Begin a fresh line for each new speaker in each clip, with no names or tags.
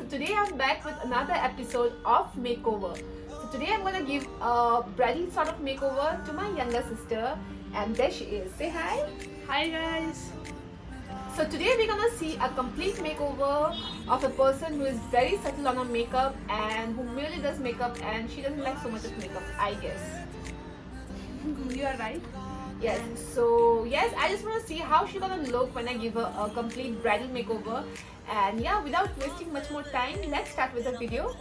today I'm back with another episode of Makeover. So today I'm gonna give a bridal sort of makeover to my younger sister, and there she is. Say hi.
Hi guys.
So today we're gonna see a complete makeover of a person who is very subtle on her makeup and who merely does makeup and she doesn't like so much of makeup, I guess.
You are right.
Yes, so yes, I just want to see how she's gonna look when I give her a complete bridal makeover. And yeah, without wasting much more time, let's start with the video.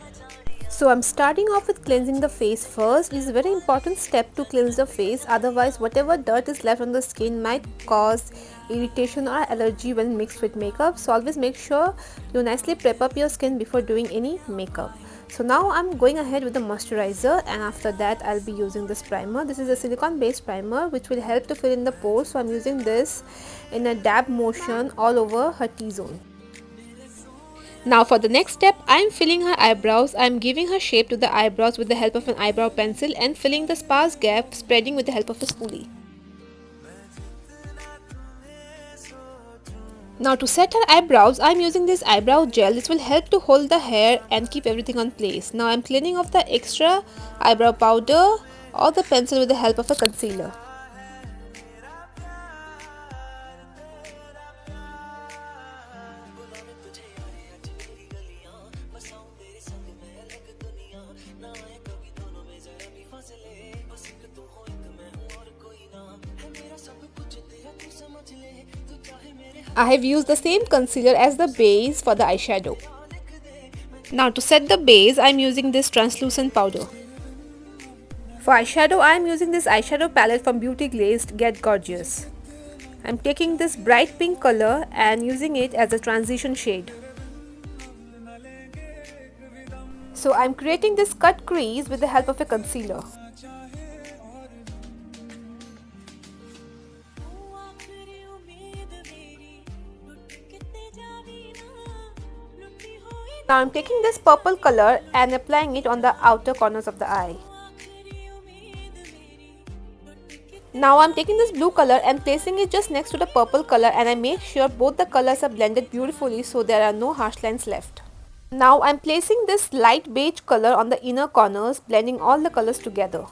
So I'm starting off with cleansing the face first. It is a very important step to cleanse the face, otherwise whatever dirt is left on the skin might cause irritation or allergy when mixed with makeup. So always make sure you nicely prep up your skin before doing any makeup. So now I'm going ahead with the moisturizer, and after that I'll be using this primer. This is a silicone based primer which will help to fill in the pores. So I'm using this in a dab motion all over her T-zone. Now for the next step, I am filling her eyebrows. I am giving her shape to the eyebrows with the help of an eyebrow pencil and filling the sparse gap, spreading with the help of a spoolie. Now to set her eyebrows, I am using this eyebrow gel. This will help to hold the hair and keep everything on place. Now I am cleaning off the extra eyebrow powder or the pencil with the help of a concealer. I have used the same concealer as the base for the eyeshadow. Now to set the base, I am using this translucent powder. For eyeshadow, I am using this eyeshadow palette from Beauty Glazed Get Gorgeous. I am taking this bright pink color and using it as a transition shade. So I am creating this cut crease with the help of a concealer. Now I am taking this purple color and applying it on the outer corners of the eye. Now I am taking this blue color and placing it just next to the purple color, and I make sure both the colors are blended beautifully so there are no harsh lines left. Now I am placing this light beige color on the inner corners, blending all the colors together.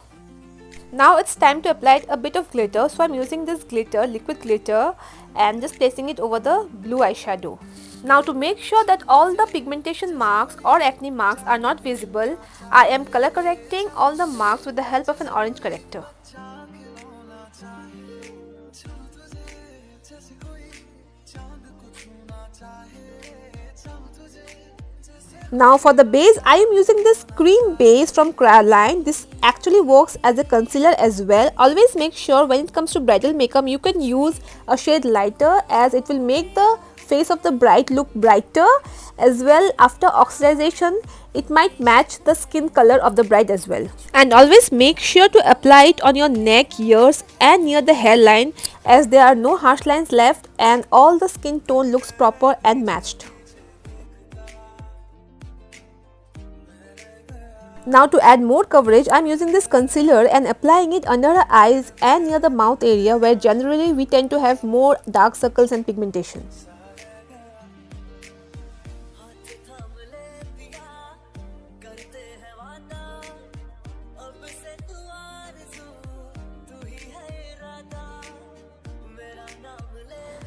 Now it's time to apply a bit of glitter, so I'm using this glitter, liquid glitter, and just placing it over the blue eyeshadow. Now to make sure that all the pigmentation marks or acne marks are not visible, I am color correcting all the marks with the help of an orange corrector. Now for the base, I am using this cream base from Crayoline. This actually works as a concealer as well. Always make sure when it comes to bridal makeup, you can use a shade lighter, as it will make the face of the bride look brighter. As well, after oxidization, it might match the skin color of the bride as well. And always make sure to apply it on your neck, ears and near the hairline, as there are no harsh lines left and all the skin tone looks proper and matched. Now to add more coverage, I am using this concealer and applying it under the eyes and near the mouth area, where generally we tend to have more dark circles and pigmentation.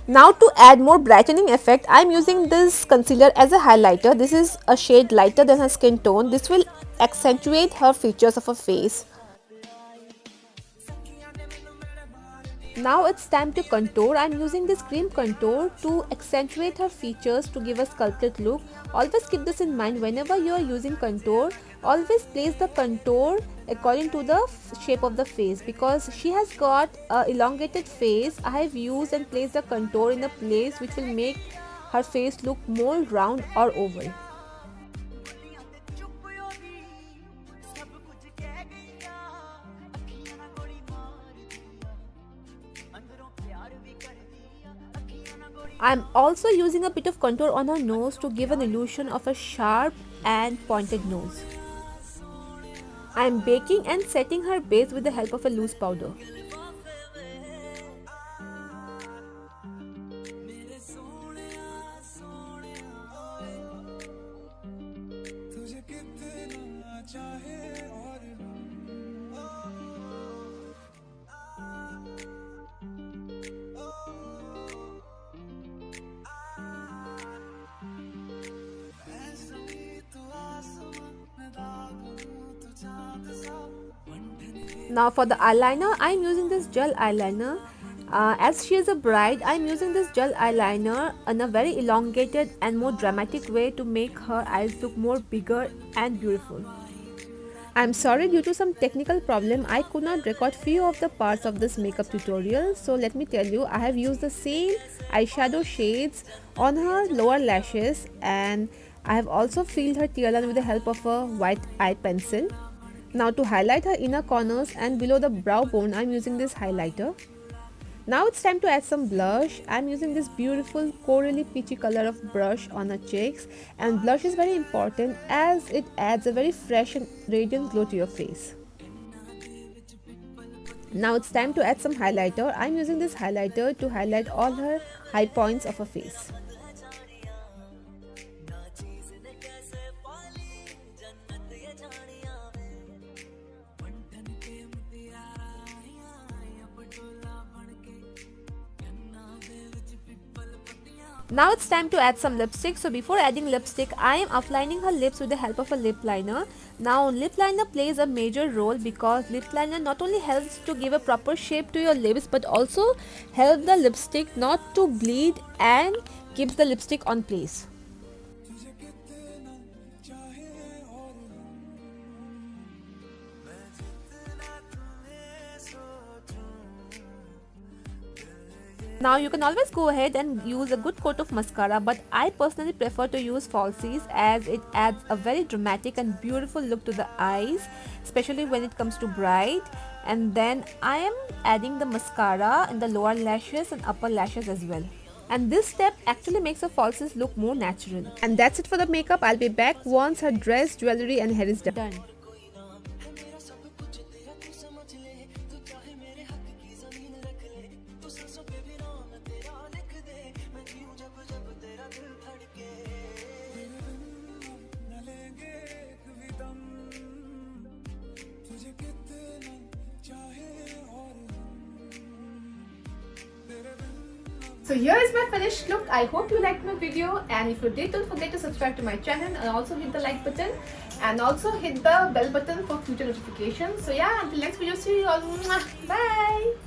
Now to add more brightening effect, I am using this concealer as a highlighter. This is a shade lighter than her skin tone. This will accentuate her features of her face. Now it's time to contour. I am using this cream contour to accentuate her features to give a sculpted look. Always keep this in mind whenever you are using contour. Always place the contour according to the shape of the face, because she has got a elongated face. I have used and placed the contour in a place which will make her face look more round or oval. I am also using a bit of contour on her nose to give an illusion of a sharp and pointed nose. I am baking and setting her base with the help of a loose powder. Now for the eyeliner, I am using this gel eyeliner. As she is a bride, I am using this gel eyeliner in a very elongated and more dramatic way to make her eyes look more bigger and beautiful. I'm sorry, due to some technical problem I could not record few of the parts of this makeup tutorial, so let me tell you, I have used the same eyeshadow shades on her lower lashes, and I have also filled her tearline with the help of a white eye pencil. Now to highlight her inner corners and below the brow bone, I'm using this highlighter. Now it's time to add some blush. I'm using this beautiful corally peachy color of brush on her cheeks, and blush is very important as it adds a very fresh and radiant glow to your face. Now it's time to add some highlighter. I'm using this highlighter to highlight all her high points of her face. Now it's time to add some lipstick. So before adding lipstick, I am outlining her lips with the help of a lip liner. Now lip liner plays a major role because lip liner not only helps to give a proper shape to your lips but also help the lipstick not to bleed and keeps the lipstick on place. Now you can always go ahead and use a good coat of mascara, but I personally prefer to use falsies as it adds a very dramatic and beautiful look to the eyes, especially when it comes to bride. And then I am adding the mascara in the lower lashes and upper lashes as well. And this step actually makes the falsies look more natural. And that's it for the makeup. I'll be back once her dress, jewelry and hair is done.
So here is my finished look. I hope you liked my video, and if you did, don't forget to subscribe to my channel and also hit the like button and also hit the bell button for future notifications. So yeah, until next video, see you all. Bye.